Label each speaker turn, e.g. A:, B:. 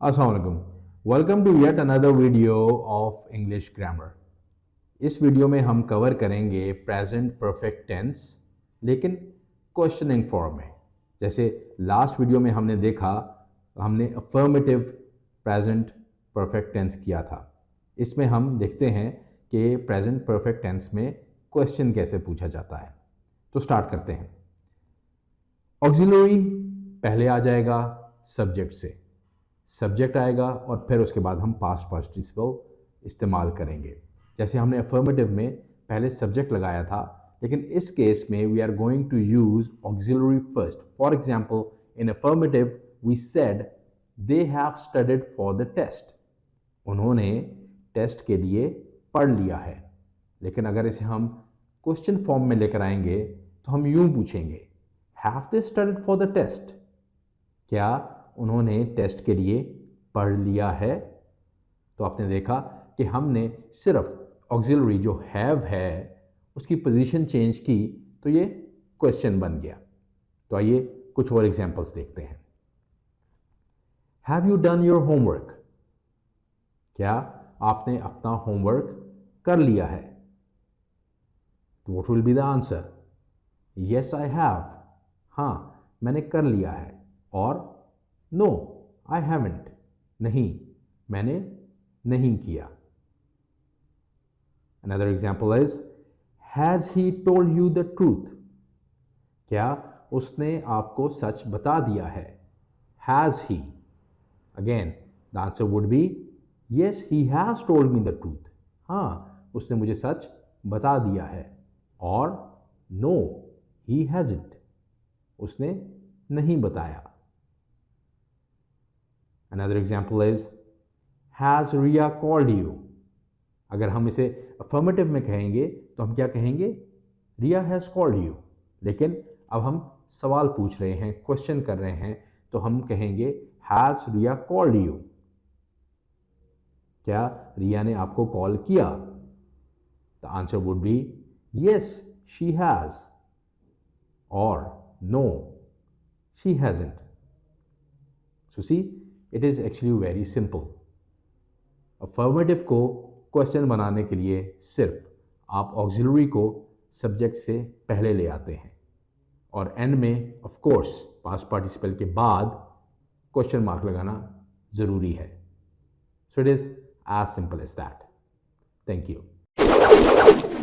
A: Assalamualaikum. Welcome to yet another video of English grammar. इस video में हम cover करेंगे प्रेजेंट परफेक्ट टेंस, लेकिन क्वेश्चनिंग फॉर्म में। जैसे लास्ट वीडियो में हमने देखा, हमने अफर्मेटिव प्रेजेंट परफेक्ट टेंस किया था। इसमें हम देखते हैं कि प्रेजेंट परफेक्ट टेंस में क्वेश्चन कैसे पूछा जाता है। तो स्टार्ट करते हैं। ऑक्सिलरी पहले आ जाएगा सब्जेक्ट से, सब्जेक्ट आएगा और फिर उसके बाद हम पास्ट पार्टिसिपल इस्तेमाल करेंगे। जैसे हमने अफर्मेटिव में पहले सब्जेक्ट लगाया था, लेकिन इस केस में we are going to use auxiliary first. For example, in affirmative we said they have studied for the test. उन्होंने टेस्ट के लिए पढ़ लिया है। लेकिन अगर इसे हम क्वेश्चन फॉर्म में लेकर आएंगे तो हम यूं पूछेंगे, have they studied for the test? क्या उन्होंने टेस्ट के लिए पढ़ लिया है? तो आपने देखा कि हमने सिर्फ ऑक्सिलरी जो हैव है उसकी पोजीशन चेंज की, तो ये क्वेश्चन बन गया। तो आइए कुछ और एग्जांपल्स देखते हैं। Have you done your homework? क्या आपने अपना होमवर्क कर लिया है? तो what will be the answer? Yes I have. हाँ, मैंने कर लिया है। और नो आई हैवंट। नहीं, मैंने नहीं किया। Another example is, has he told you the truth? क्या उसने आपको सच बता दिया है? Has he? Again, the answer would be yes, he has told me the truth. हाँ, उसने मुझे सच बता दिया है। और no, he hasn't. उसने नहीं बताया। Another example is, has Ria called you? अगर हम इसे अफर्मेटिव में कहेंगे तो हम क्या कहेंगे? रिया हैज़ कॉल्ड यू। लेकिन अब हम सवाल पूछ रहे हैं, क्वेश्चन कर रहे हैं, तो हम कहेंगे हैज़ रिया कॉल्ड यू? क्या रिया ने आपको कॉल किया? The answer would be yes she has, और no she hasn't. So see, it is actually very simple. Affirmative को क्वेश्चन बनाने के लिए सिर्फ आप ऑक्सिलरी को सब्जेक्ट से पहले ले आते हैं और एंड में ऑफ कोर्स पास्ट पार्टिसिपल के बाद क्वेश्चन मार्क लगाना ज़रूरी है। So it is as simple as that. Thank you.